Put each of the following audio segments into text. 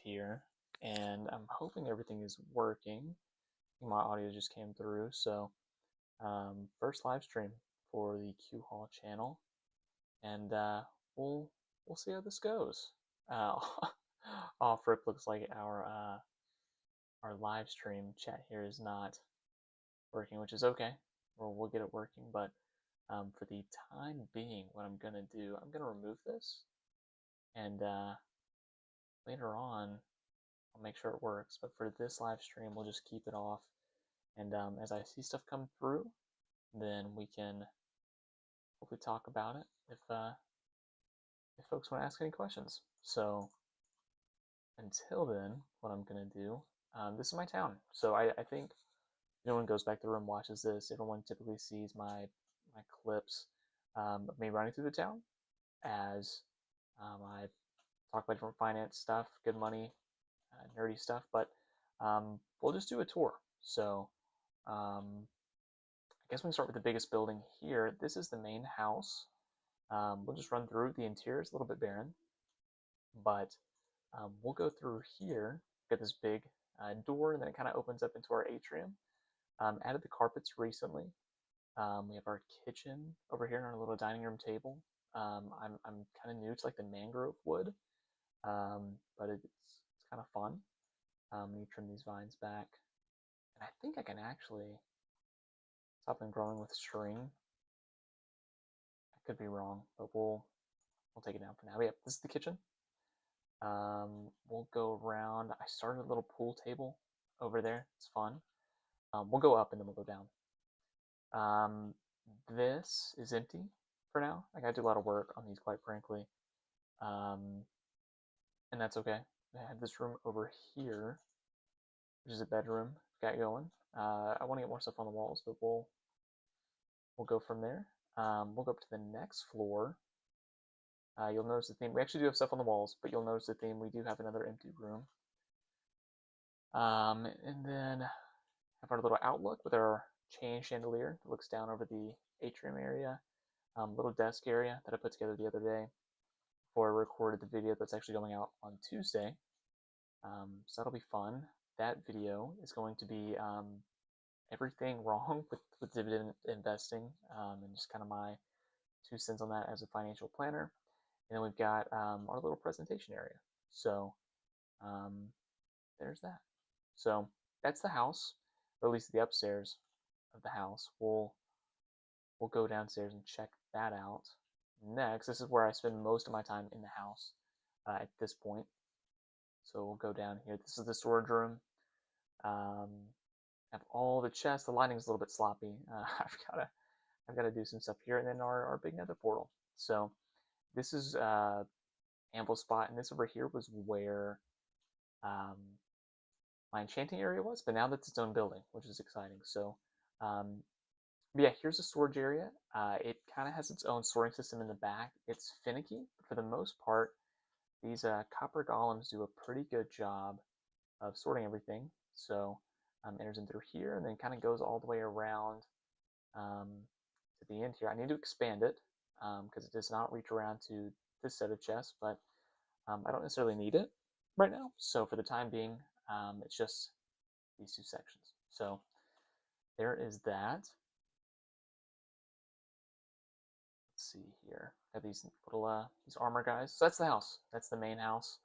here, and I'm hoping everything is working. My audio just came through, so first live stream for the Q Hall channel, and we'll we'll see how this goes. Uh, Off rip looks like our live stream chat here is not working, which is okay. We'll get it working, but for the time being, what I'm gonna do, I'm gonna remove this, and later on I'll make sure it works. But for this live stream, we'll just keep it off. And as I see stuff come through, then we can hopefully talk about it if folks want to ask any questions. So until then, what I'm gonna do, this is my town. So I think if anyone goes back to the room, watches this, everyone typically sees my clips of me running through the town as I talk about different finance stuff, good money, nerdy stuff. But we'll just do a tour. So I guess we can start with the biggest building here. This is the main house. We'll just run through. The interior is a little bit barren, but we'll go through here, get this big door, and then it kind of opens up into our atrium. Added the carpets recently. We have our kitchen over here and our little dining room table. I'm kind of new to like the mangrove wood, but it's kind of fun. You trim these vines back, and I think I can actually stop them growing with string. I could be wrong, but we'll take it down for now. But yeah, this is the kitchen. We'll go around. I started a little pool table over there. It's fun. We'll go up and then we'll go down. This is empty for now. Like I did a lot of work on these, quite frankly, and that's okay. I have this room over here, which is a bedroom. Got going. I want to get more stuff on the walls, but we'll go from there. We'll go up to the next floor. You'll notice the theme. We actually do have stuff on the walls, but you'll notice the theme. We do have another empty room. And then have our little outlook with our chain chandelier that looks down over the atrium area. Little desk area that I put together the other day before I recorded the video that's actually going out on Tuesday. So that'll be fun. That video is going to be everything wrong with dividend investing and just kind of my 2 cents on that as a financial planner. And then we've got our little presentation area. So there's that. So that's the house, or at least the upstairs of the house. We'll go downstairs and check that out. Next, this is where I spend most of my time in the house at this point. So we'll go down here. This is the storage room. Have all the chests. The lighting is a little bit sloppy. I've got to do some stuff here, and then our big nether portal. So this is anvil spot, and this over here was where my enchanting area was, but now that's its own building, which is exciting. So yeah, here's the storage area. It kind of has its own sorting system in the back. It's finicky, but for the most part, these copper golems do a pretty good job of sorting everything. So enters in through here and then kind of goes all the way around to the end here. I need to expand it because it does not reach around to this set of chests, but I don't necessarily need it right now. So for the time being, it's just these 2 sections. So there is that. Let's see here. I have these little these armor guys. So that's the house. That's the main house.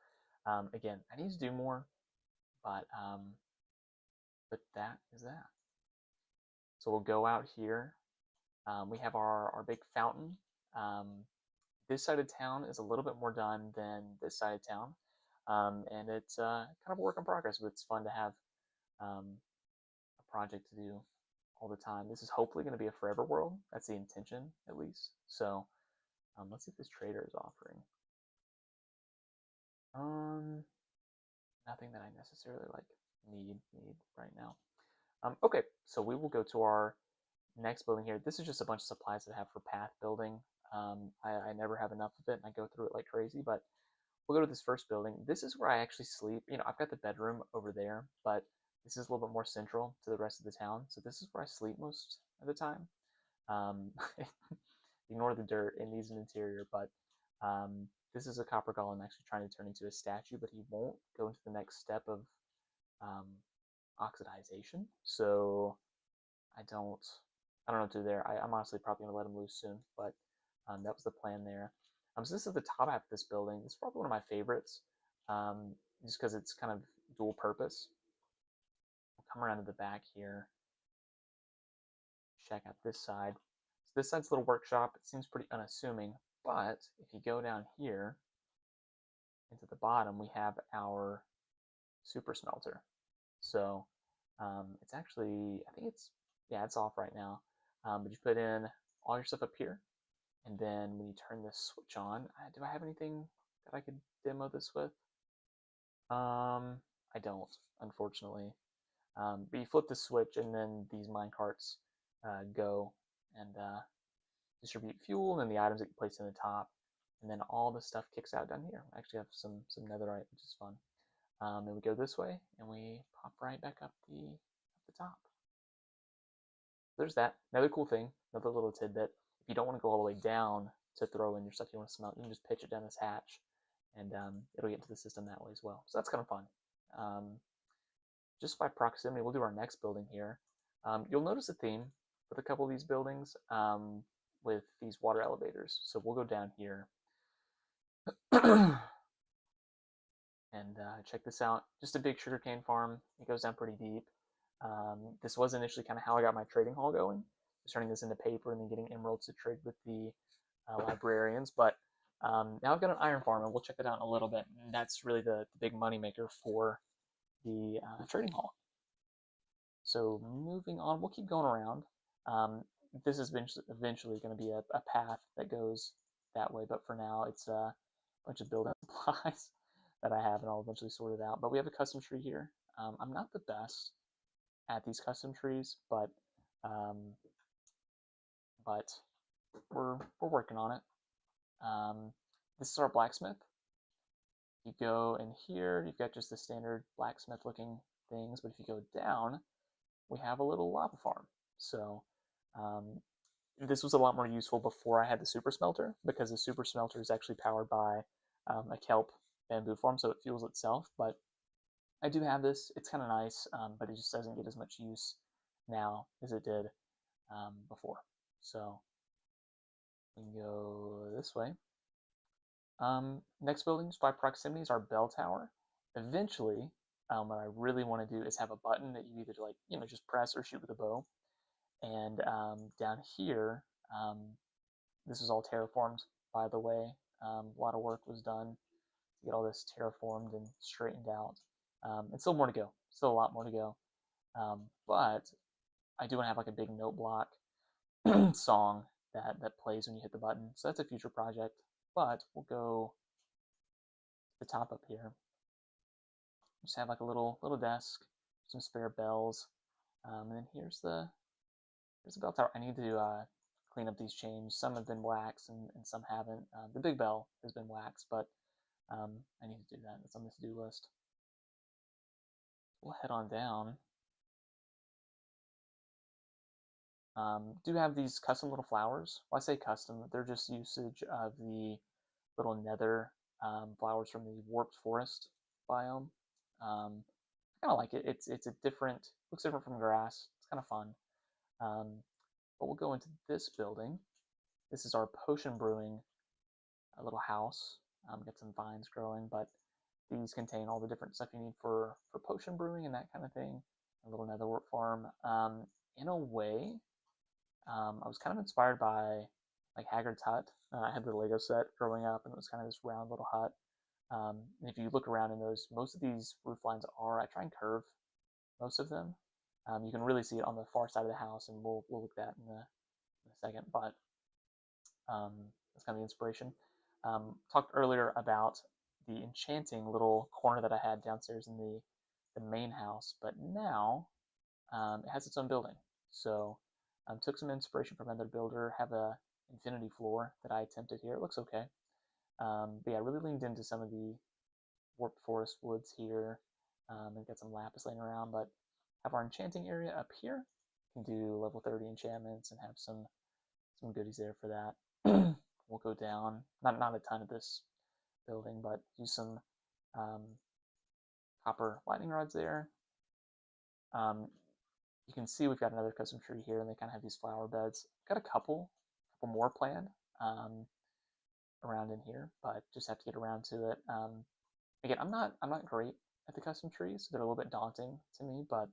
Again, I need to do more, but that is that. So we'll go out here. We have our big fountain. This side of town is a little bit more done than this side of town, and it's kind of a work in progress, but it's fun to have a project to do all the time. This is hopefully going to be a forever world. That's the intention, at least. So let's see if this trader is offering. Nothing that I necessarily like need right now. Okay, so we will go to our next building here. This is just a bunch of supplies that I have for path building. I never have enough of it, and I go through it like crazy, but we'll go to this first building. This is where I actually sleep. You know, I've got the bedroom over there, but this is a little bit more central to the rest of the town, so this is where I sleep most of the time. Ignore the dirt, it needs an interior, but this is a copper golem actually trying to turn into a statue, but he won't go into the next step of um, oxidization. So I don't know what to do there. I'm honestly probably gonna let him loose soon, but that was the plan there. So this is the top half of this building. This is probably one of my favorites, just because it's kind of dual purpose. We'll come around to the back here. Check out this side. So this side's a little workshop. It seems pretty unassuming, but if you go down here into the bottom, we have our super smelter. So it's actually, I think it's, yeah, it's off right now. But you put in all your stuff up here, and then when you turn this switch on, do I have anything that I could demo this with? I don't, unfortunately. But you flip the switch, and then these minecarts go and distribute fuel, and then the items that you place in the top, and then all the stuff kicks out down here. I actually have some netherite, which is fun. And we go this way, and we pop right back up the top. There's that. Another cool thing, another little tidbit. If you don't want to go all the way down to throw in your stuff you want to smelt, you can just pitch it down this hatch, and it'll get into the system that way as well. So that's kind of fun. Just by proximity, we'll do our next building here. You'll notice a theme with a couple of these buildings with these water elevators. So we'll go down here and check this out. Just a big sugarcane farm. It goes down pretty deep. This was initially kind of how I got my trading hall going, just turning this into paper and then getting emeralds to trade with the librarians. But now I've got an iron farm, and we'll check that out in a little bit. And that's really the big money maker for the trading hall. So moving on, we'll keep going around. This is eventually going to be a path that goes that way, but for now it's a bunch of building supplies that I have, and I'll eventually sort it out. But we have a custom tree here. I'm not the best at these custom trees, but we're working on it. This is our blacksmith. You go in here, you've got just the standard blacksmith looking things, but if you go down, we have a little lava farm. So this was a lot more useful before I had the super smelter, because the super smelter is actually powered by a kelp bamboo farm, so it fuels itself. But I do have this. It's kind of nice, but it just doesn't get as much use now as it did before. So we can go this way. Next buildings by proximity is our bell tower. Eventually, what I really want to do is have a button that you either just press or shoot with a bow. And down here, this is all terraformed, by the way. A lot of work was done to get all this terraformed and straightened out. And still more to go. Still a lot more to go. But I do want to have like a big note block song that plays when you hit the button. So that's a future project. But we'll go to the top up here. Just have like a little desk, some spare bells, and then here's the bell tower. I need to clean up these chains. Some have been waxed and some haven't. The big bell has been waxed, but I need to do that. It's on the to-do list. We'll head on down. Do have these custom little flowers. Well, I say custom, they're just usage of the little nether flowers from the warped forest biome. I kind of like it. It's a different, looks different from grass. It's kind of fun. But we'll go into this building. This is our potion brewing little house. Got some vines growing, but these contain all the different stuff you need for potion brewing and that kind of thing. A little nether wart farm. In a way, I was kind of inspired by like Haggard's Hut. I had the Lego set growing up, and it was kind of this round little hut. And if you look around in those, most of these roof lines I try and curve most of them. You can really see it on the far side of the house, and we'll look at that in a second. But that's kind of the inspiration. Talked earlier about the enchanting little corner that I had downstairs in the main house, but now it has its own building. So took some inspiration from another builder, have a infinity floor that I attempted here. It looks okay. But yeah, I really leaned into some of the warped forest woods here, and got some lapis laying around, but have our enchanting area up here. Can do level 30 enchantments and have some goodies there for that. We'll go down, not a ton of this building, but use some copper lightning rods there. You can see we've got another custom tree here, and they kind of have these flower beds. Got a couple more planned around in here, but just have to get around to it. Again, I'm not great at the custom trees; they're a little bit daunting to me, but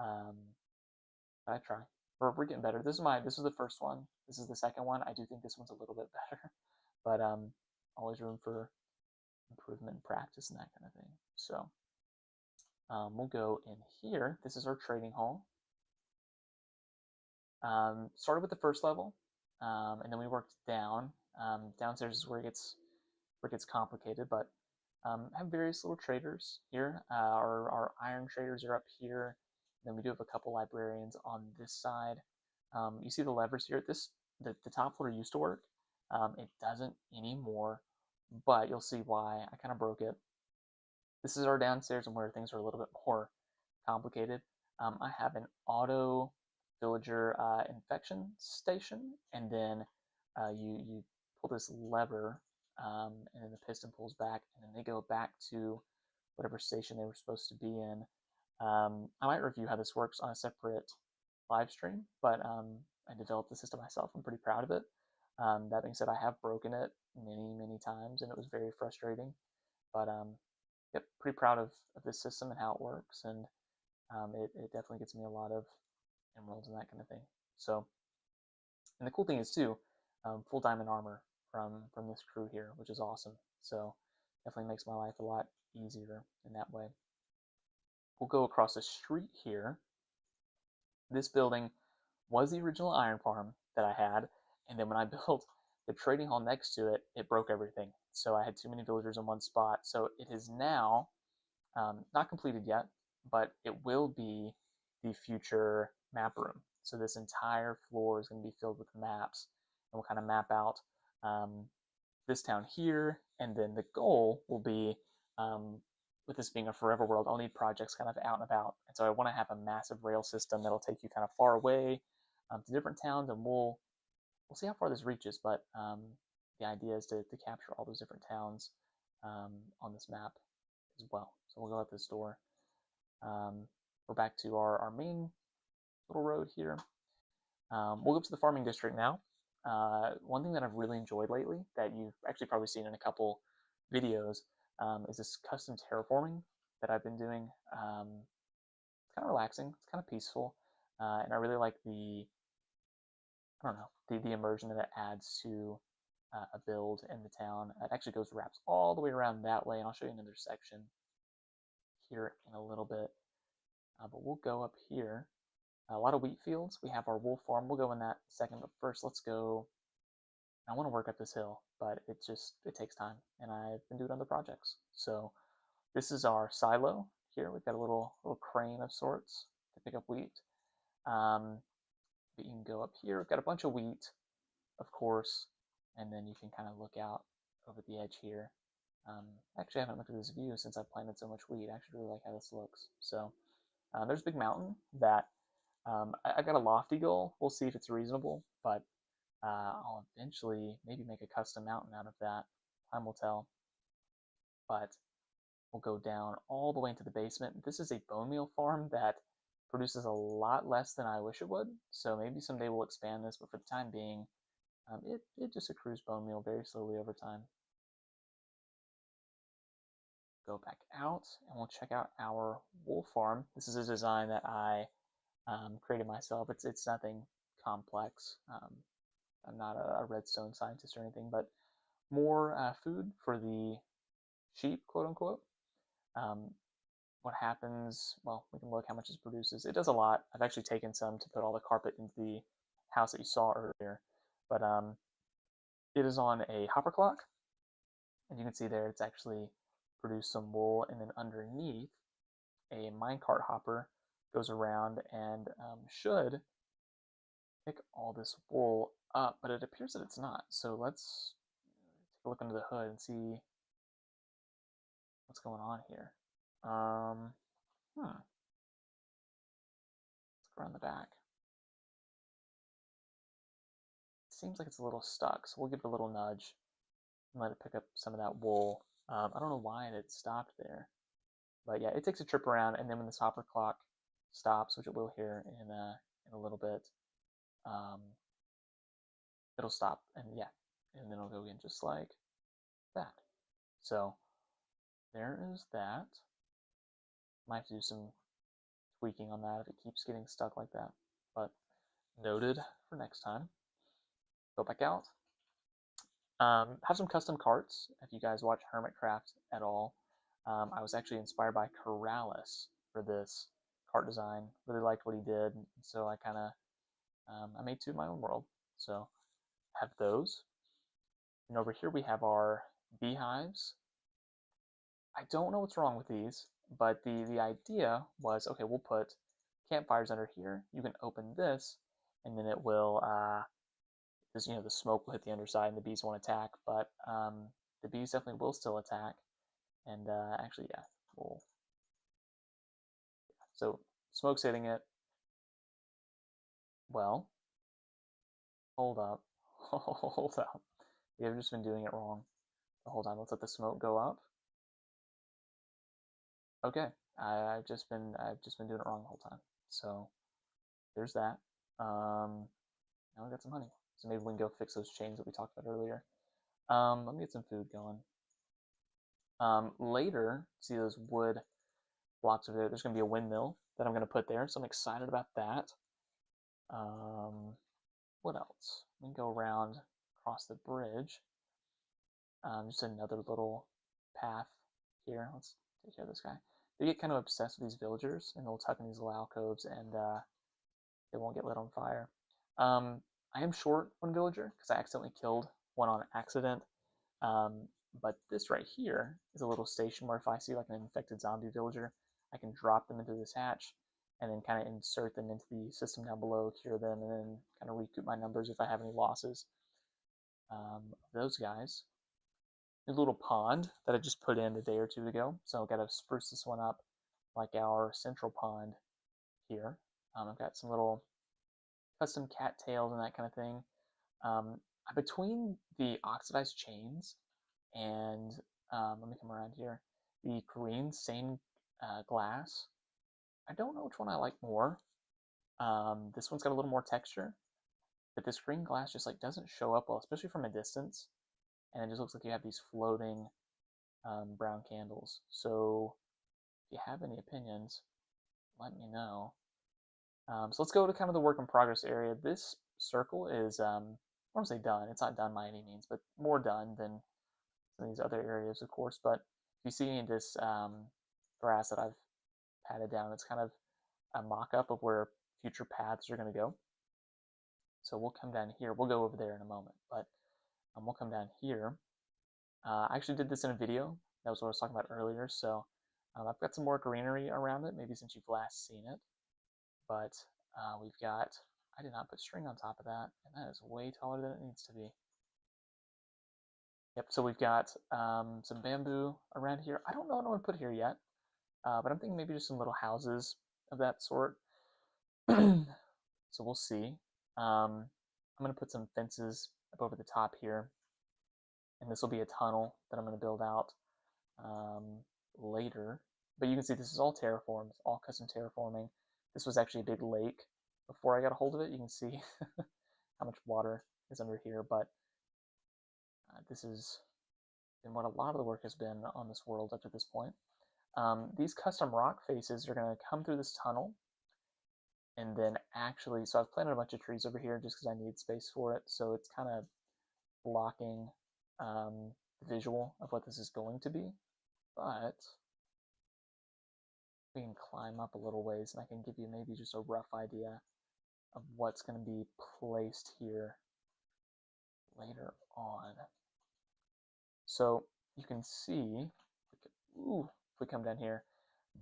I try. We're getting better. This is the first one. This is the second one. I do think this one's a little bit better, but always room for improvement and practice and that kind of thing. So we'll go in here. This is our trading hall. Started with the first level, and then we worked down. Downstairs is where it gets complicated, but have various little traders here. Our iron traders are up here. Then we do have a couple librarians on this side. You see the levers here. The top floor used to work. It doesn't anymore, but you'll see why. I kind of broke it. This is our downstairs and where things are a little bit more complicated. I have an auto villager infection station, and then you pull this lever, and then the piston pulls back, and then they go back to whatever station they were supposed to be in. I might review how this works on a separate live stream, but I developed the system myself. I'm pretty proud of it. That being said, I have broken it many times, and it was very frustrating. But yep, pretty proud of this system and how it works, and it definitely gets me a lot of emeralds and that kind of thing. So, and the cool thing is too, full diamond armor from this crew here, which is awesome. So definitely makes my life a lot easier in that way. We'll go across the street here. This building was the original iron farm that I had, and then when I built the trading hall next to it, it broke everything. So I had too many villagers in one spot. So it is now not completed yet, but it will be the future map room. So this entire floor is going to be filled with maps, and we'll kind of map out this town here, and then the goal will be, with this being a forever world, I'll need projects kind of out and about, and so I want to have a massive rail system that'll take you kind of far away to different towns, and we'll see how far this reaches, but the idea is to capture all those different towns on this map as well. So we'll go out this door. We're back to our main little road here. We'll go to the farming district now. One thing that I've really enjoyed lately that you've actually probably seen in a couple videos is this custom terraforming that I've been doing. It's kind of relaxing, it's kind of peaceful, and I really like the immersion that it adds to a build in the town. It actually wraps all the way around that way, and I'll show you another section here in a little bit. But we'll go up here. A lot of wheat fields. We have our wool farm. We'll go in that second, but first let's go. I want to work up this hill, but it takes time, and I've been doing other projects. So this is our silo here. We've got a little crane of sorts to pick up wheat. But you can go up here. We've got a bunch of wheat, of course, and then you can kind of look out over the edge here. Actually, I haven't looked at this view since I've planted so much wheat. I actually really like how this looks. So there's a big mountain that I got a lofty goal. We'll see if it's reasonable, but I'll eventually maybe make a custom mountain out of that. Time will tell. But we'll go down all the way into the basement. This is a bone meal farm that produces a lot less than I wish it would. So maybe someday we'll expand this, but for the time being, it just accrues bone meal very slowly over time. Go back out, and we'll check out our wool farm. This is a design that I created myself. It's nothing complex. I'm not a redstone scientist or anything, but more food for the sheep, quote unquote. What happens, well, we can look how much this produces. It does a lot. I've actually taken some to put all the carpet into the house that you saw earlier, but it is on a hopper clock, and you can see there it's actually produced some wool, and then underneath a minecart hopper goes around and should pick all this wool up, but it appears that it's not. So let's take a look under the hood and see what's going on here. Let's go around the back. It seems like it's a little stuck, so we'll give it a little nudge. and let it pick up some of that wool. I don't know why it had stopped there, but yeah, it takes a trip around, and then when this hopper clock stops, which it will here in a little bit, um, it'll stop, and yeah, and then it'll go again just like that. So there is that. Might have to do some tweaking on that if it keeps getting stuck like that, but noted for next time. Go back out. Have some custom carts. If you guys watch Hermitcraft at all, I was actually inspired by Keralis for this cart design. Really liked what he did, so I kind of I made two of my own world. So have those. And over here we have our beehives. I don't know what's wrong with these, but the idea was, okay, we'll put campfires under here. You can open this, and then it will, because the smoke will hit the underside and the bees won't attack, but the bees definitely will still attack. And actually, yeah, we'll. So smoke's hitting it. Well, hold up, hold up. We have just been doing it wrong the whole time. Let's let the smoke go up. Okay, I've just been doing it wrong the whole time. So there's that. Now we got some honey. So maybe we can go fix those chains that we talked about earlier. Let me get some food going. Later, see those wood blocks over there? There's going to be a windmill that I'm going to put there, so I'm excited about that. What else? We can go around across the bridge. Just another little path here. Let's take care of this guy. They get kind of obsessed with these villagers, and they'll tuck in these little alcoves, and they won't get lit on fire. I am short one villager because I accidentally killed one on accident. But this right here is a little station where if I see like an infected zombie villager, I can drop them into this hatch and then kind of insert them into the system down below, cure them, and then kind of recoup my numbers if I have any losses. Those guys. A little pond that I just put in a day or two ago, so I've got to spruce this one up like our central pond here. I've got some little custom cattails and that kind of thing. Between the oxidized chains and let me come around here, the green stained glass. I don't know which one I like more. This one's got a little more texture, but this green glass just like doesn't show up well, especially from a distance, and it just looks like you have these floating brown candles. So if you have any opinions, let me know. So let's go to kind of the work in progress area. This circle is, I want to say done. It's not done by any means, but more done than some of these other areas, of course. But if you see this grass that I've patted down, it's kind of a mock-up of where future paths are going to go. So we'll come down here. We'll go over there in a moment, but we'll come down here. I actually did this in a video. That was what I was talking about earlier. So I've got some more greenery around it, maybe since you've last seen it. But we've got, I did not put string on top of that, and that is way taller than it needs to be. Yep, so we've got some bamboo around here. I don't know what I'm going to put here yet, but I'm thinking maybe just some little houses of that sort. So we'll see. I'm going to put some fences up over the top here, and this will be a tunnel that I'm going to build out later. But you can see this is all terraformed, all custom terraforming. This was actually a big lake before I got a hold of it. You can see how much water is under here, but this has been what a lot of the work has been on this world up to this point. These custom rock faces are going to come through this tunnel, and then actually, so I've planted a bunch of trees over here just because I need space for it, so it's kind of blocking the visual of what this is going to be, but we can climb up a little ways and I can give you maybe just a rough idea of what's going to be placed here later on. So you can see, ooh, if we come down here,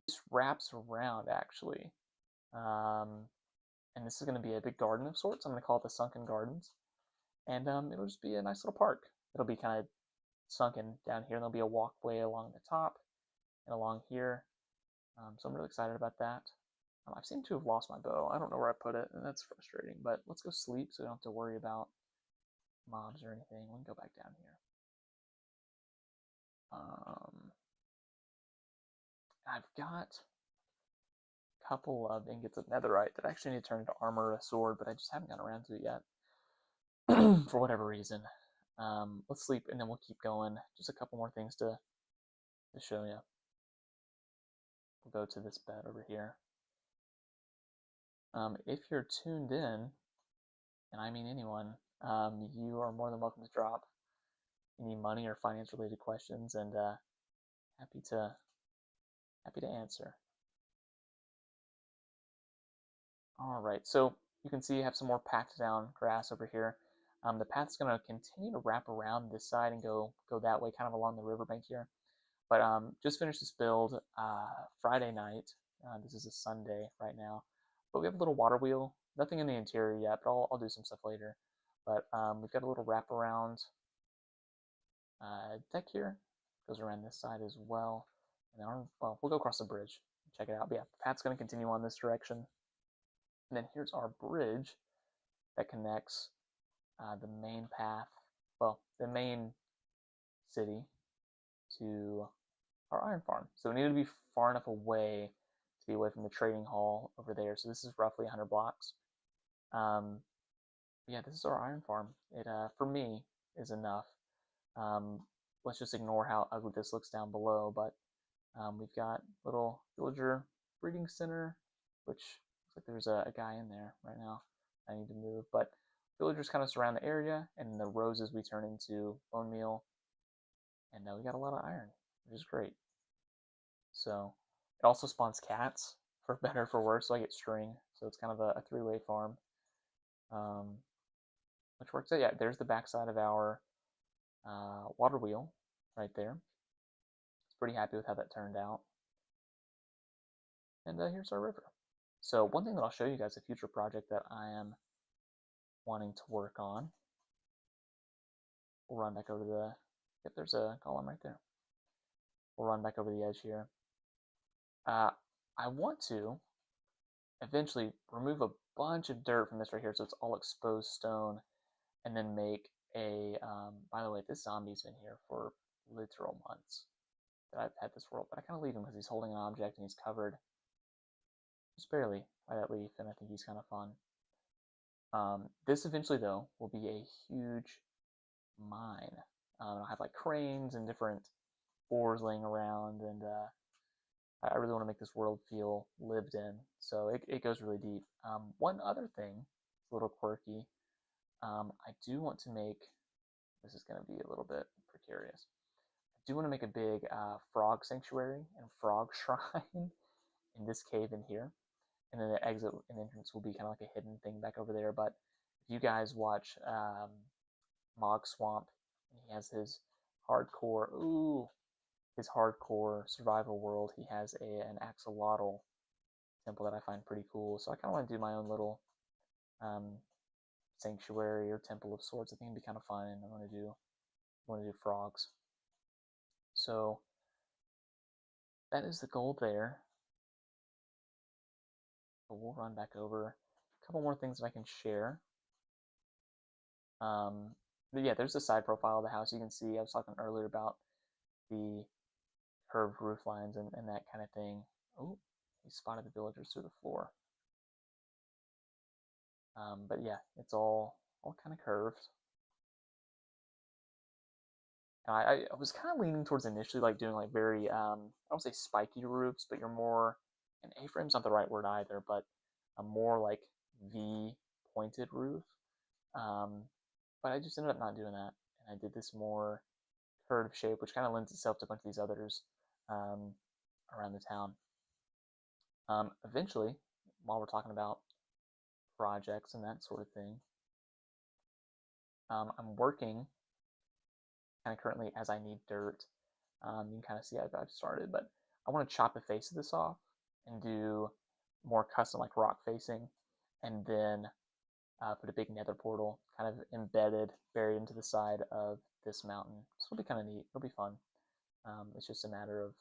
this wraps around actually. And this is going to be a big garden of sorts. I'm going to call it the Sunken Gardens. And it'll just be a nice little park. It'll be kind of sunken down here, and there'll be a walkway along the top and along here. So I'm really excited about that. I seem to have lost my bow. I don't know where I put it, and that's frustrating. But let's go sleep so we don't have to worry about mobs or anything. We can go back down here. I've got a couple of ingots of netherite that I actually need to turn into armor or a sword, but I just haven't gotten around to it yet for whatever reason. Let's sleep and then we'll keep going. Just a couple more things to show you. We'll go to this bed over here. If you're tuned in, and I mean anyone, you are more than welcome to drop any money or finance related questions, and happy to answer. All right, so you can see you have some more packed down grass over here. The path's going to continue to wrap around this side and go that way, kind of along the riverbank here. But just finished this build Friday night. This is a Sunday right now. But we have a little water wheel. Nothing in the interior yet, but I'll do some stuff later. But we've got a little wraparound deck here. Goes around this side as well. And then well, we'll go across the bridge. Check it out. But yeah, the path's going to continue on this direction. And then here's our bridge that connects the main path, well, the main city to our iron farm. So we need to be far enough away to be away from the trading hall over there. So this is roughly 100 blocks. Yeah, this is our iron farm. It, for me, is enough. Let's just ignore how ugly this looks down below, but we've got little villager breeding center, which looks like there's a guy in there right now. I need to move, but villagers kind of surround the area, and the roses we turn into bone meal, and now we got a lot of iron, which is great. So it also spawns cats, for better or for worse, so I get string, so it's kind of a three-way farm, which works out. Yeah, there's the backside of our water wheel right there. I was pretty happy with how that turned out. And here's our river. So one thing that I'll show you guys, a future project that I am wanting to work on. We'll run back over to the, yep, there's a column right there. We'll run back over the edge here. I want to eventually remove a bunch of dirt from this right here so it's all exposed stone, and then make a, by the way, this zombie's been here for literal months that I've had this world, but I kind of leave him because he's holding an object and he's covered just barely by that leaf, and I think he's kind of fun. This eventually, though, will be a huge mine. I'll have like cranes and different ores laying around, and I really want to make this world feel lived in, so it goes really deep. One other thing, a little quirky, I do want to make, this is going to be a little bit precarious, I do want to make a big frog sanctuary and frog shrine in this cave in here, and then the exit and entrance will be kind of like a hidden thing back over there. But if you guys watch Mog Swamp, and he has his hardcore, his hardcore survival world, he has an axolotl temple that I find pretty cool. So I kind of want to do my own little sanctuary or temple of sorts. I think it'd be kind of fun, and I want to do frogs. So that is the goal there. But we'll run back over a couple more things that I can share. But yeah, there's the side profile of the house. You can see I was talking earlier about the curved roof lines and that kind of thing. Oh, he spotted the villagers through the floor. But yeah, it's all kind of curved. I was kind of leaning towards initially like doing like very I don't say spiky roofs, but you're more, and A-frame's not the right word either, but a more like V pointed roof. But I just ended up not doing that, and I did this more curved shape, which kind of lends itself to a bunch of these others around the town. Eventually, while we're talking about projects and that sort of thing, I'm working kind of currently as I need dirt. You can kind of see I've started, but I want to chop the face of this off and do more custom like rock facing, and then put a big nether portal kind of embedded, buried into the side of this mountain. So it'll be kind of neat. It'll be fun. It's just a matter of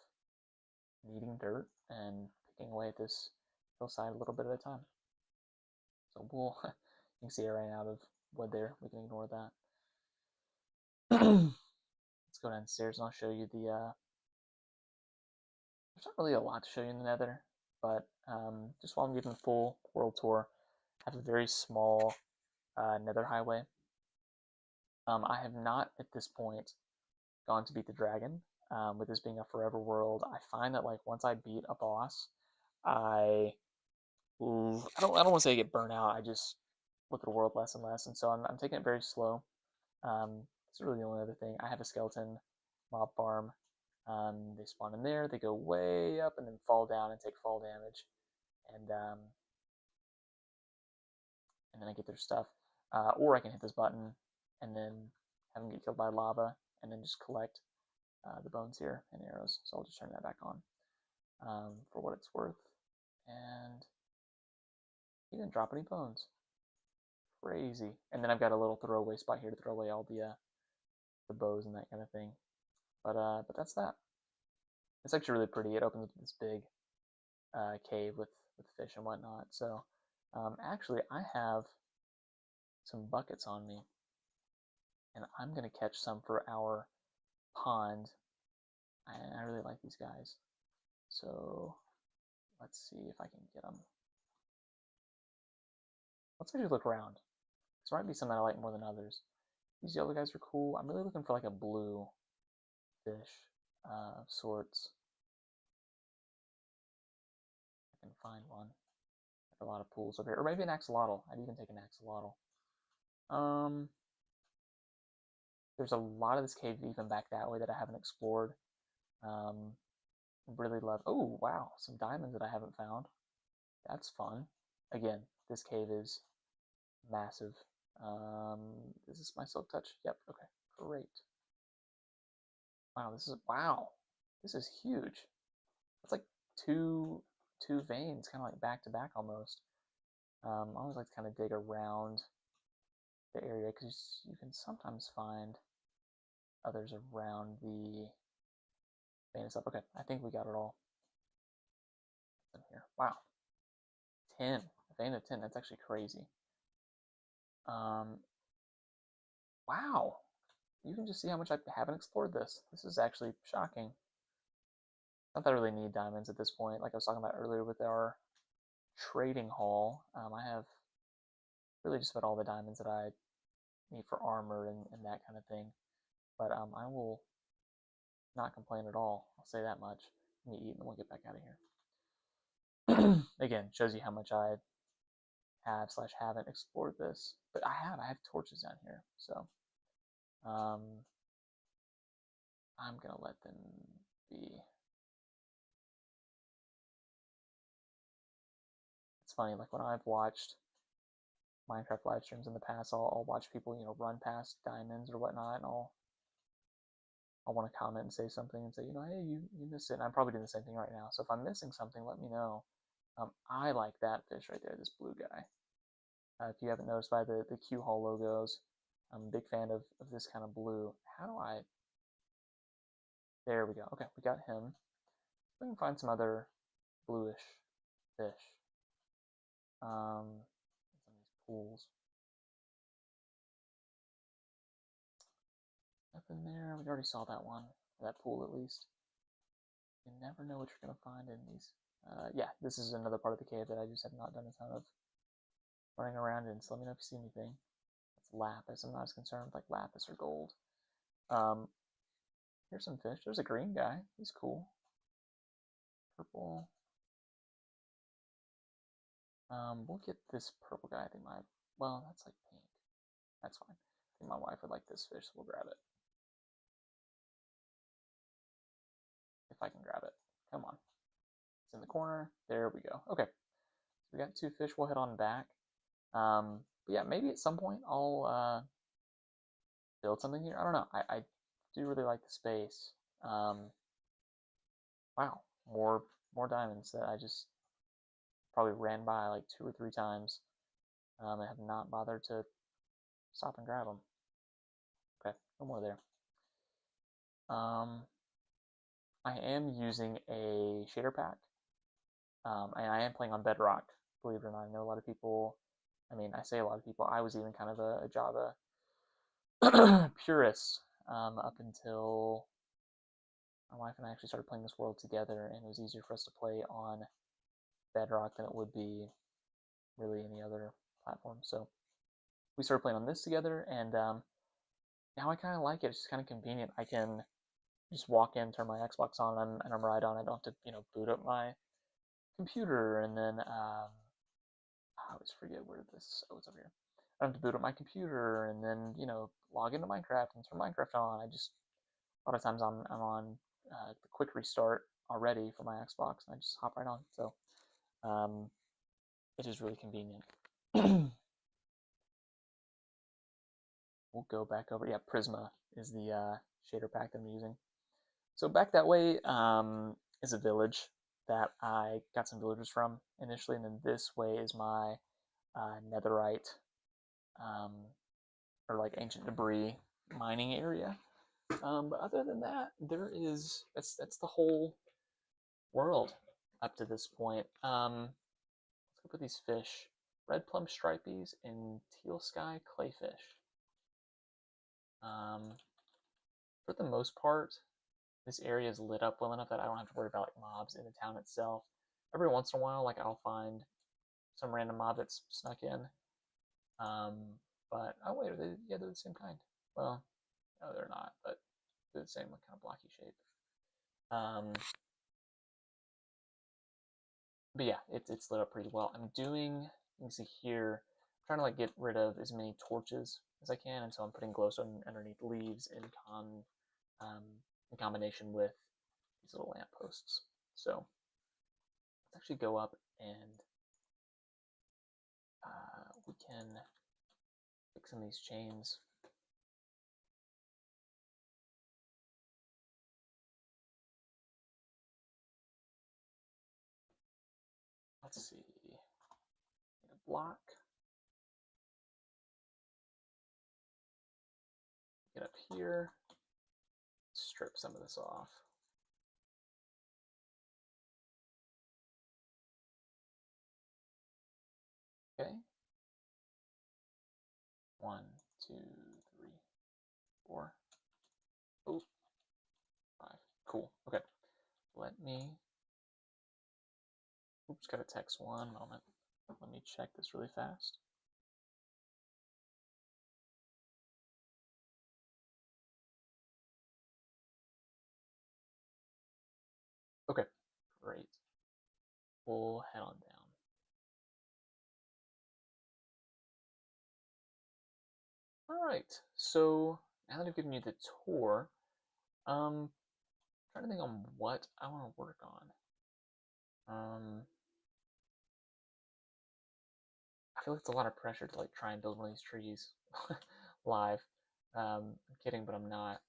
needing dirt and picking away at this hillside a little bit at a time. So we'll, you can see I ran out of wood there. We can ignore that. Let's go downstairs and I'll show you the. There's not really a lot to show you in the Nether, but just while I'm giving the full world tour, I have a very small Nether highway. I have not at this point gone to beat the dragon. With this being a forever world, I find that like once I beat a boss, I don't want to say I get burnt out. I just look at the world less and less, and so I'm taking it very slow. It's really the only other thing. I have a skeleton mob farm. They spawn in there, they go way up, and then fall down and take fall damage, and then I get their stuff. Or I can hit this button and then have them get killed by lava, and then just collect the bones here and arrows. So I'll just turn that back on for what it's worth. And he didn't drop any bones. Crazy. And then I've got a little throwaway spot here to throw away all the bows and that kind of thing. But that's that. It's actually really pretty. It opens up this big cave with fish and whatnot. So actually, I have some buckets on me, and I'm gonna catch some for our pond. I really like these guys. So let's see if I can get them. Let's actually look around. There might be some that I like more than others. These yellow guys are cool. I'm really looking for like a blue fish of sorts. I can find one. Like a lot of pools over here. Or maybe an axolotl. I'd even take an axolotl. There's a lot of this cave even back that way that I haven't explored. Really love. Oh wow, some diamonds that I haven't found. That's fun. Again, this cave is massive. Is this my silk touch? Yep. Okay. Great. Wow. This is huge. It's like two veins, kind of like back to back almost. I always like to kind of dig around the area because you can sometimes find others around the vein and stuff. Okay, I think we got it all in here. Wow, 10, a vein of 10. That's actually crazy. Wow, you can just see how much I haven't explored this. This is actually shocking. Not that I really need diamonds at this point. Like I was talking about earlier with our trading hall, I have really just about all the diamonds that I need for armor and that kind of thing. But I will not complain at all. I'll say that much. Let me eat and then we'll get back out of here. Again, shows you how much I have / haven't explored this. But I have torches down here. So I'm gonna let them be. It's funny, like when I've watched Minecraft live streams in the past, I'll watch people, run past diamonds or whatnot, and I'll want to comment and say something and say, hey, you missed it. And I'm probably doing the same thing right now. So if I'm missing something, let me know. I like that fish right there, this blue guy. If you haven't noticed by the Q Hall logos, I'm a big fan of this kind of blue. How do I... There we go. Okay, we got him. We can find some other bluish fish. Some of these pools. Nothing there. We already saw that one. That pool, at least. You never know what you're going to find in these. Yeah, this is another part of the cave that I just have not done a ton of running around in, so let me know if you see anything. That's lapis. I'm not as concerned with like lapis or gold. Here's some fish. There's a green guy. He's cool. Purple. We'll get this purple guy. I think well, that's like pink. That's fine. I think my wife would like this fish, so we'll grab it. If I can grab it. Come on. It's in the corner. There we go. Okay. So we got 2 fish. We'll head on back. But yeah, maybe at some point I'll build something here. I don't know. I do really like the space. Wow, more diamonds that I just probably ran by like 2 or 3 times. I have not bothered to stop and grab them. Okay, no more there. I am using a shader pack, and I am playing on Bedrock. Believe it or not, I know a lot of people. I mean, I say a lot of people. I was even kind of a Java purist up until my wife and I actually started playing this world together, and it was easier for us to play on Bedrock than it would be really any other platform. So we started playing on this together, and now I kind of like it. It's just kind of convenient. I can just walk in, turn my Xbox on, and I'm right on. I don't have to, boot up my computer, and then I always forget where this. Oh, it's over here. I don't have to boot up my computer, and then log into Minecraft and turn Minecraft on. A lot of times I'm on the quick restart already for my Xbox, and I just hop right on. So it is really convenient. We'll go back over. Yeah, Prisma is the shader pack that I'm using. So back that way is a village that I got some villagers from initially, and then this way is my netherite or like ancient debris mining area. But other than that, that's the whole world up to this point. Let's go put these fish: red plum stripies and teal sky clayfish. For the most part, this area is lit up well enough that I don't have to worry about like mobs in the town itself. Every once in a while, like I'll find some random mob that's snuck in. But oh wait, they're the same kind. Well, no, they're not, but they're the same kind of blocky shape. But yeah, it's lit up pretty well. I'm doing, you can see here, I'm trying to like get rid of as many torches as I can, and so I'm putting glowstone underneath leaves in combination with these little lampposts. So let's actually go up and we can fix some of these chains. Let's see, a block. Get up here, strip some of this off. Okay. 1, 2, 3, 4. Oh, 5. Cool. Okay. Let me. Oops, gotta text one moment. Let me check this really fast. Okay, great. We'll head on down. All right. So now that I've given you the tour, I'm trying to think on what I want to work on. I feel like it's a lot of pressure to like try and build one of these trees live. I'm kidding, but I'm not.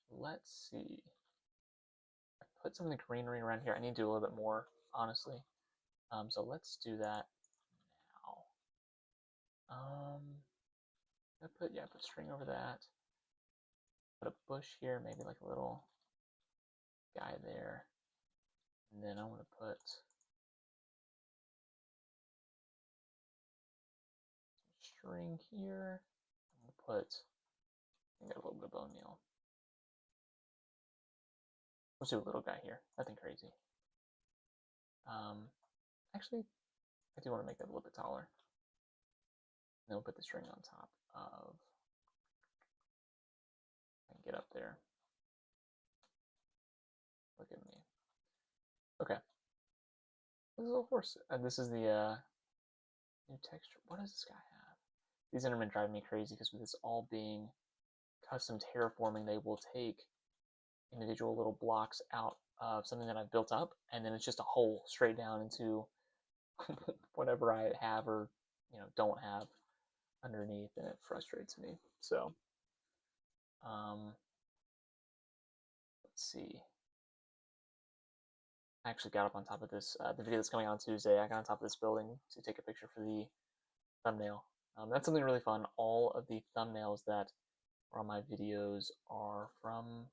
Let's see. I put some of the greenery around here. I need to do a little bit more, honestly. So let's do that now. Put string over that. Put a bush here, maybe like a little guy there. And then I want to put string here. I'm gonna put, I got a little bit of bone meal. Let's do a little guy here. Nothing crazy. Actually, I do want to make that a little bit taller. And then we'll put the string on top of, and get up there. Look at me. Okay. This is a horse. This is the new texture. What does this guy have? These Endermen drive me crazy because with this all being custom terraforming, they will take individual little blocks out of something that I've built up, and then it's just a hole straight down into whatever I have or don't have underneath, and it frustrates me. So let's see. I actually got up on top of this, the video that's coming out on Tuesday, I got on top of this building to take a picture for the thumbnail. That's something really fun. All of the thumbnails that are on my videos are from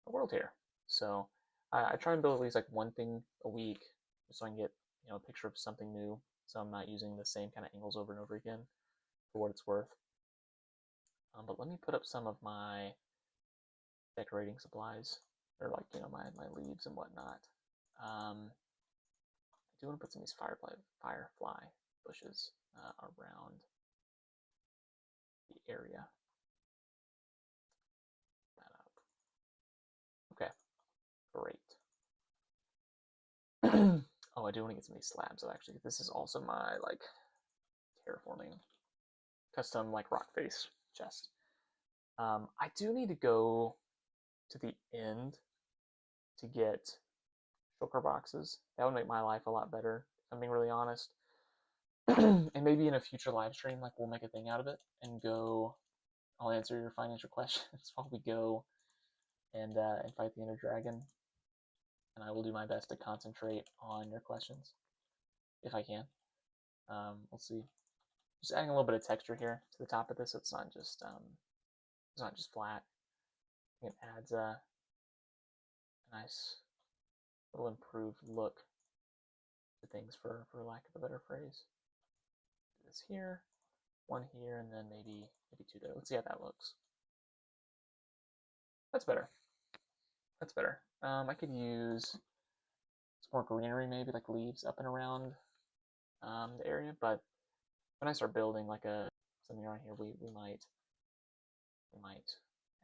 the world here. So I try and build at least like one thing a week so I can get a picture of something new, so I'm not using the same kind of angles over and over again for what it's worth. But let me put up some of my decorating supplies, or like, my leaves and whatnot. I do want to put some of these firefly bushes around the area. That up. Okay, great. Oh, I do want to get some of these slabs. So actually, this is also my like terraforming custom like rock face chest. I do need to go to the end to get shulker boxes. That would make my life a lot better, if I'm being really honest. And maybe in a future live stream, like we'll make a thing out of it and go. I'll answer your financial questions while we go and fight the Ender Dragon. And I will do my best to concentrate on your questions if I can. We'll see. Just adding a little bit of texture here to the top of this, so it's not just flat. It adds a nice little improved look to things, for lack of a better phrase. Do this here, one here, and then maybe two there. Let's see how that looks. That's better. That's better. I could use some more greenery, maybe like leaves up and around the area. But when I start building like something around here, we might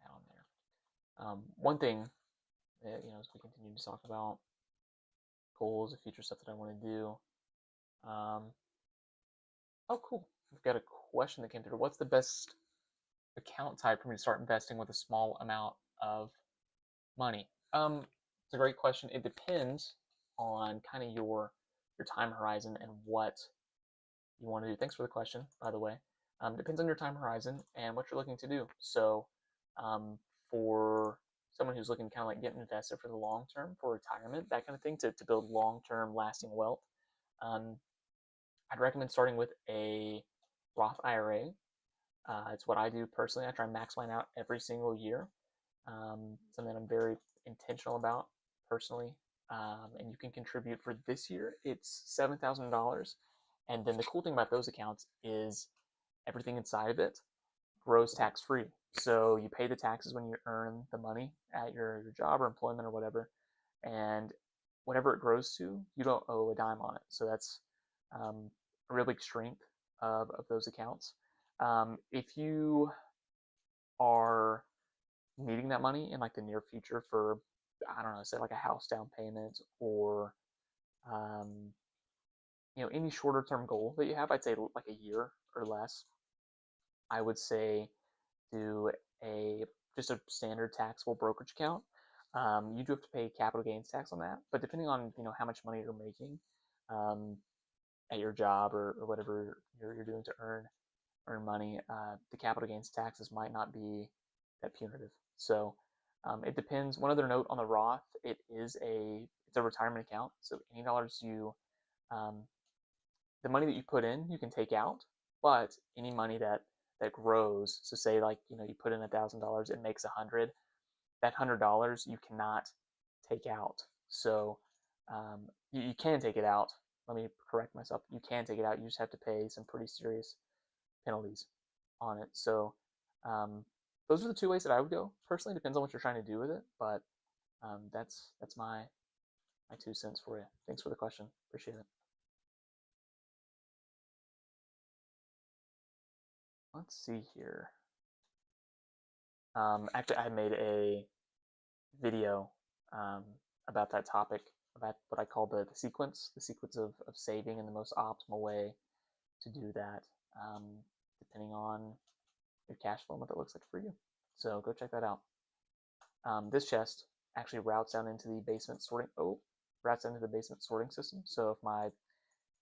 add on there. One thing that, as we continue to talk about goals and future stuff that I want to do. Oh, cool. We've got a question that came through. What's the best account type for me to start investing with a small amount of money? It's a great question. It depends on kind of your time horizon and what you want to do. Thanks for the question, by the way. Depends on your time horizon and what you're looking to do. So for someone who's looking to kind of like get invested for the long term, for retirement, that kind of thing, to build long-term lasting wealth, I'd recommend starting with a Roth IRA. It's what I do personally. I try and max mine out every single year. Something I'm very intentional about personally. And you can contribute for this year. It's $7,000. And then the cool thing about those accounts is everything inside of it grows tax-free. So you pay the taxes when you earn the money at your job or employment or whatever. And whatever it grows to, you don't owe a dime on it. So that's a real big strength of those accounts. If you are needing that money in like the near future for, I don't know, say like a house down payment or any shorter term goal that you have, I'd say like a year or less, I would say do just a standard taxable brokerage account. You do have to pay capital gains tax on that, but depending on how much money you're making at your job or whatever you're doing to earn money, the capital gains taxes might not be that punitive. So it depends. One other note on the Roth: it's a retirement account, so any dollars the money that you put in, you can take out, but any money that grows, so say like you put in $1,000, it makes 100. That $100 you cannot take out. So you can take it out. Let me correct myself. You can take it out. You just have to pay some pretty serious penalties on it. So those are the two ways that I would go. Personally, depends on what you're trying to do with it, but that's my 2 cents for you. Thanks for the question. Appreciate it. Let's see here. Actually, I made a video about that topic, about what I call the sequence of saving and the most optimal way to do that, depending on your cash flow and what that looks like for you. So go check that out. This chest actually routes down into the basement sorting system. So if my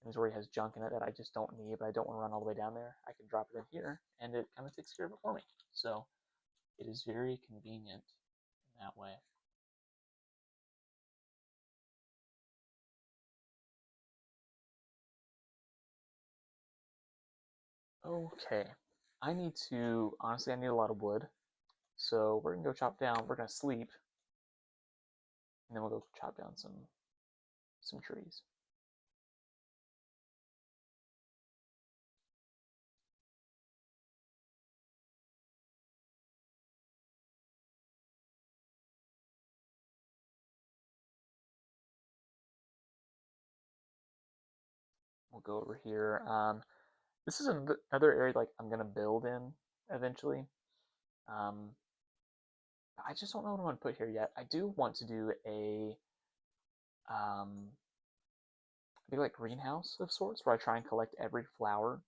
inventory has junk in it that I just don't need, but I don't want to run all the way down there, I can drop it in here and it kind of takes care of it for me. So it is very convenient in that way. Okay, honestly, I need a lot of wood. So we're gonna go chop down, we're gonna sleep, and then we'll go chop down some trees. We'll go over here. This is another area like I'm gonna build in eventually. Um, I just don't know what I'm gonna put here yet. I do want to do a maybe like greenhouse of sorts where I try and collect every flower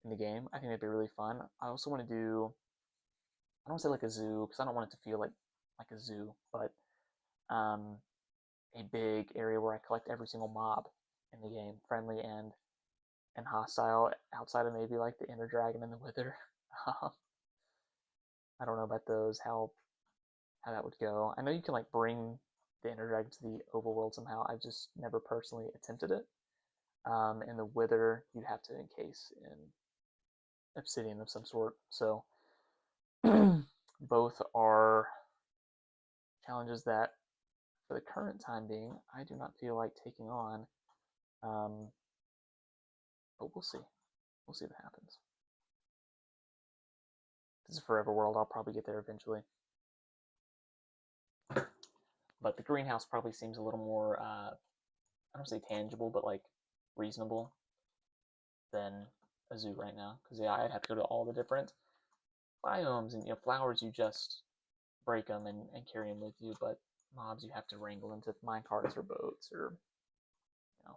in the game. I think that'd be really fun. I also want to do, I don't want to say like a zoo because I don't want it to feel like a zoo, but um, a big area where I collect every single mob in the game, friendly and hostile, outside of maybe like the Ender Dragon and the Wither. I don't know about those, how that would go. I know you can like bring the Ender Dragon to the overworld somehow. I've just never personally attempted it. And the Wither, you'd have to encase in obsidian of some sort. So both are challenges that, for the current time being, I do not feel like taking on. Um, but we'll see. We'll see what happens. This is Forever World. I'll probably get there eventually. But the greenhouse probably seems a little more, I don't say tangible, but like reasonable than a zoo right now. Because yeah, I'd have to go to all the different biomes, and flowers you just break them and carry them with you, but mobs you have to wrangle into minecarts or boats or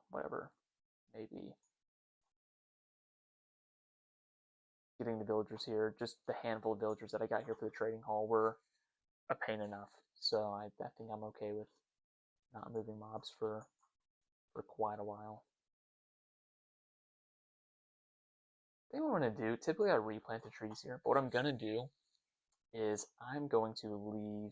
whatever maybe. Getting the villagers here, just the handful of villagers that I got here for the trading hall were a pain enough. So I think I'm okay with not moving mobs for quite a while. I think what I'm going to do, typically I replant the trees here, but what I'm going to do is I'm going to leave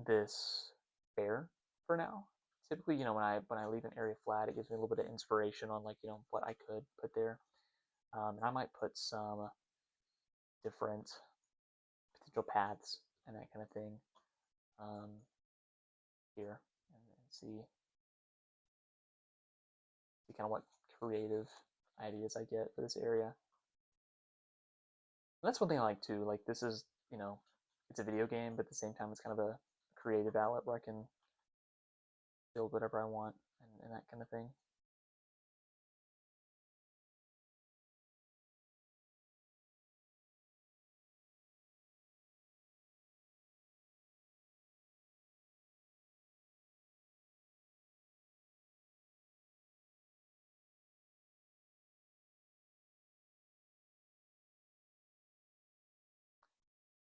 this bare for now. Typically, when I leave an area flat, it gives me a little bit of inspiration on like what I could put there, and I might put some different potential paths and that kind of thing here, and see kind of what creative ideas I get for this area. And that's one thing I like too. Like this is it's a video game, but at the same time it's kind of a creative outlet where I can build whatever I want and that kind of thing.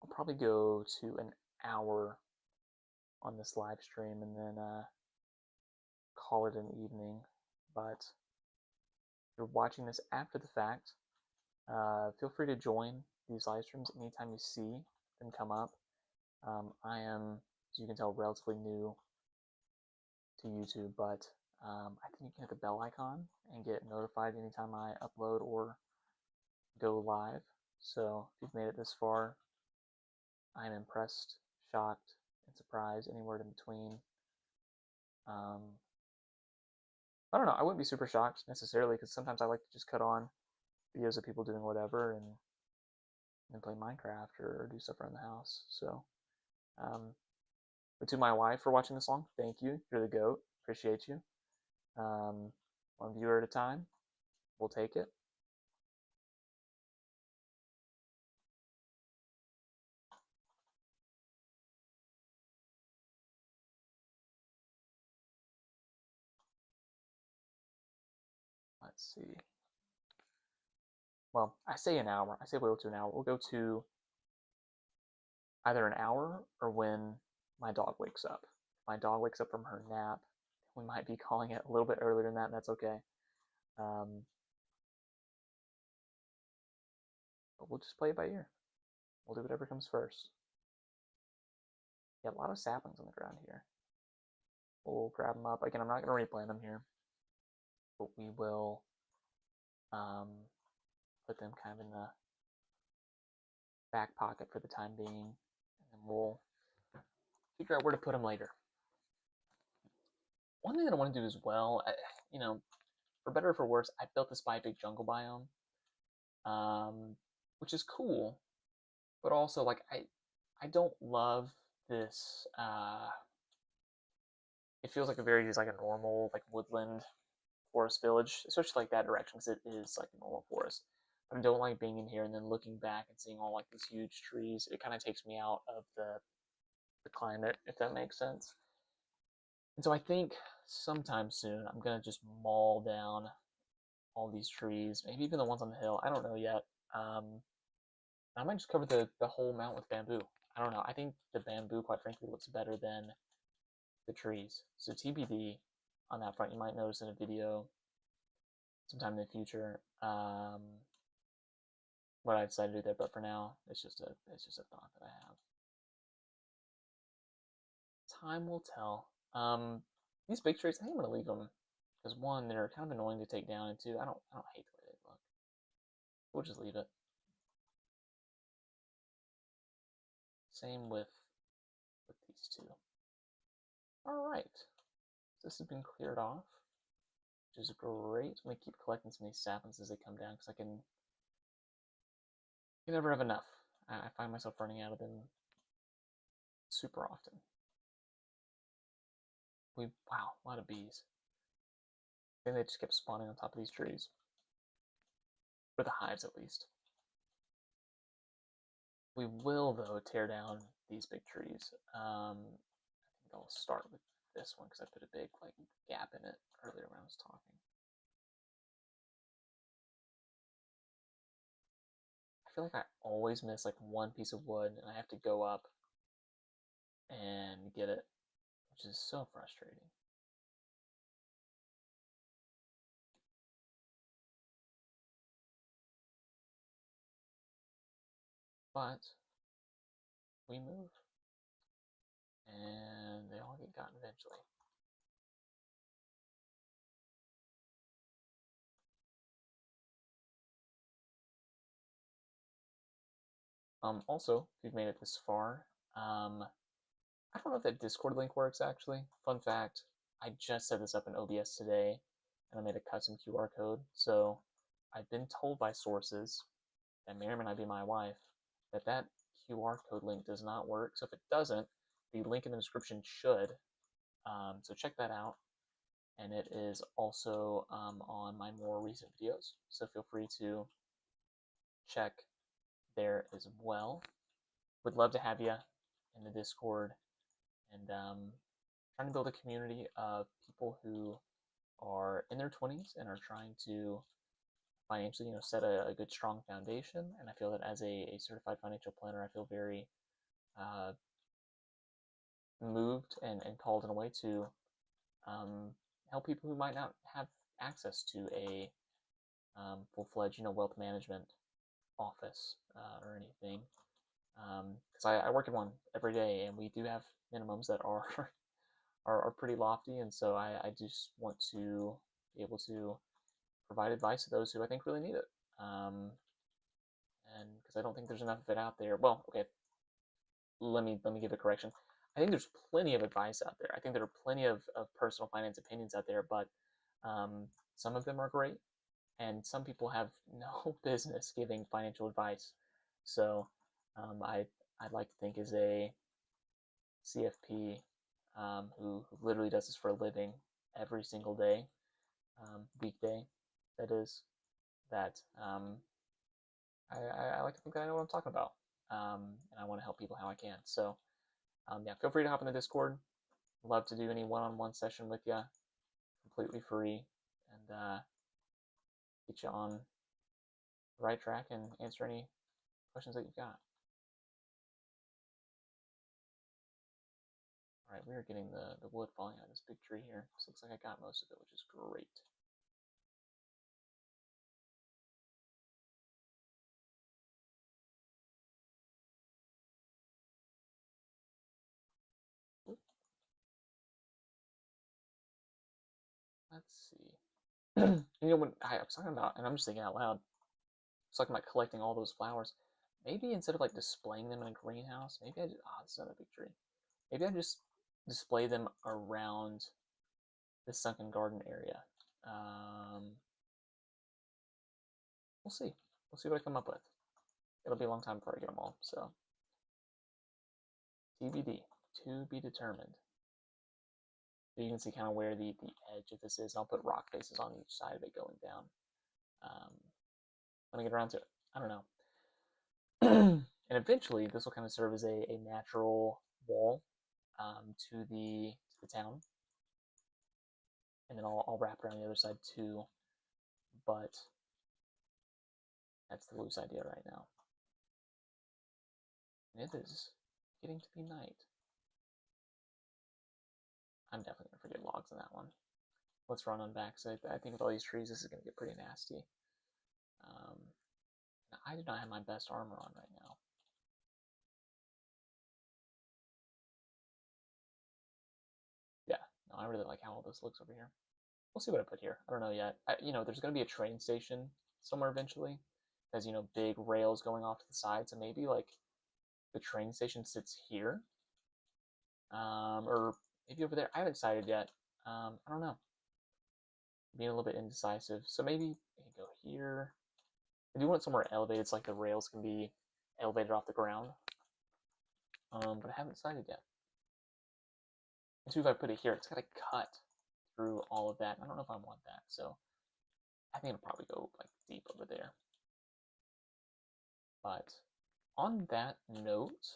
I'll probably go to an hour on this live stream and then call it an evening. But if you're watching this after the fact, feel free to join these live streams anytime you see them come up. I am, as you can tell, relatively new to YouTube, but I think you can hit the bell icon and get notified anytime I upload or go live. So if you've made it this far, I'm impressed, shocked, and surprised, anywhere in between. I don't know, I wouldn't be super shocked necessarily, because sometimes I like to just cut on videos of people doing whatever and play Minecraft or do stuff around the house. So, but to my wife for watching this long, thank you. You're the GOAT. Appreciate you. One viewer at a time. We'll take it. Let's see. Well, I say an hour. I say we'll go to an hour. We'll go to either an hour or when my dog wakes up. If my dog wakes up from her nap, we might be calling it a little bit earlier than that, and that's okay. But we'll just play it by ear. We'll do whatever comes first. Yeah, a lot of saplings on the ground here. We'll grab them up. Again, I'm not going to replant them here, but we will put them kind of in the back pocket for the time being, and then we'll figure out where to put them later. One thing that I want to do as well, for better or for worse, I built this by big jungle biome, which is cool, but also like I don't love this. It feels like a very just like a normal like woodland forest village, especially like that direction because it is like a normal forest. But I don't like being in here and then looking back and seeing all like these huge trees. It kind of takes me out of the climate, if that makes sense. And so I think sometime soon I'm gonna just maul down all these trees, maybe even the ones on the hill. I don't know yet. I might just cover the whole mount with bamboo. I don't know. I think the bamboo, quite frankly, looks better than the trees. So TBD on that front. You might notice in a video sometime in the future what I decided to do there. But for now, it's just a thought that I have. Time will tell. These big trees, I think I'm gonna leave them because one, they're kind of annoying to take down, and two, I don't hate the way they look. We'll just leave it. Same with these two. All right, this has been cleared off, which is great. I'm gonna keep collecting some of these saplings as they come down because I can. You never have enough. I find myself running out of them super often. Wow, a lot of bees. I think they just kept spawning on top of these trees. Or the hives, at least. We will, though, tear down these big trees. I think I'll start with this one because I put a big like gap in it earlier when I was talking. I feel like I always miss like one piece of wood and I have to go up and get it, which is so frustrating. But we move and they all get gotten eventually. Also, if you've made it this far, I don't know if that Discord link works actually. Fun fact, I just set this up in OBS today and I made a custom QR code. So I've been told by sources, that may or may not be my wife, that that QR code link does not work. So if it doesn't, the link in the description should. So check that out. And it is also on my more recent videos. So feel free to check there as well. Would love to have you in the Discord and trying to build a community of people who are in their 20s and are trying to financially, set a good, strong foundation. And I feel that as a certified financial planner, I feel very moved and called in a way to help people who might not have access to a full-fledged, wealth management office or anything. Because I work in one every day, and we do have minimums that are are pretty lofty, and so I just want to be able to provide advice to those who I think really need it. And because I don't think there's enough of it out there. Well, okay, let me give a correction. I think there's plenty of advice out there. I think there are plenty of personal finance opinions out there, but some of them are great, and some people have no business giving financial advice. So I'd like to think as a CFP who literally does this for a living every single day, weekday, that is, that I like to think that I know what I'm talking about, and I want to help people how I can. So yeah, feel free to hop in the Discord. Love to do any one-on-one session with you, completely free, and get you on the right track and answer any questions that you've got. All right, we are getting the wood falling out of this big tree here. So it looks like I got most of it, which is great. Let's see. When I was talking about, and I'm just thinking out loud, it's talking about collecting all those flowers. Maybe instead of like displaying them in a greenhouse, maybe I just, this is another big tree. Maybe I just display them around the sunken garden area. We'll see. We'll see what I come up with. It'll be a long time before I get them all, so TBD, to be determined. You can see kind of where the edge of this is. And I'll put rock faces on each side of it going down. When I get around to it, I don't know. And eventually, this will kind of serve as a natural wall to the town. And then I'll wrap around the other side too. But that's the loose idea right now. And it is getting to be night. I'm definitely going to forget logs on that one. Let's run on back. So I think with all these trees, this is going to get pretty nasty. I do not have my best armor on right now. Yeah, no, I really like how all this looks over here. We'll see what I put here. I don't know yet. There's going to be a train station somewhere eventually. Has, big rails going off to the side. So maybe, like, the train station sits here. Or maybe over there. I haven't decided yet. I don't know. Being a little bit indecisive. So maybe I can go here. I do want it somewhere elevated so like the rails can be elevated off the ground. But I haven't decided yet. And so if I put it here, it's got to cut through all of that. I don't know if I want that. So I think it'll probably go like deep over there. But on that note,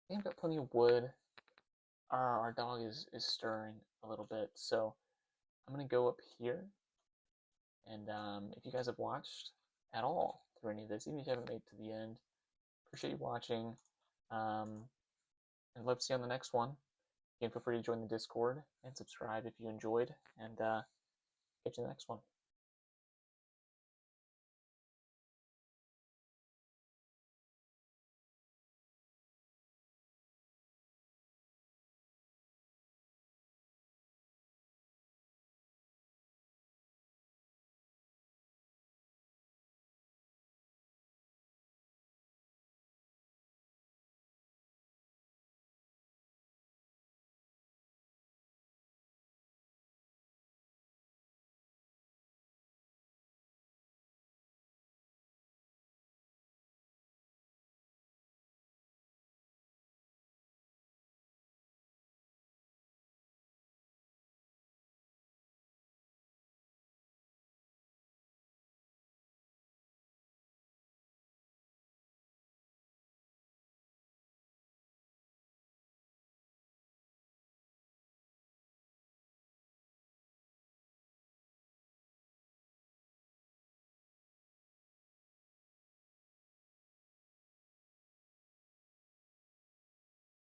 I think I've got plenty of wood. Our dog is stirring a little bit. So I'm going to go up here. And if you guys have watched at all through any of this, even if you haven't made it to the end, appreciate you watching. And love to see you on the next one. Again, feel free to join the Discord and subscribe if you enjoyed. And catch you in the next one.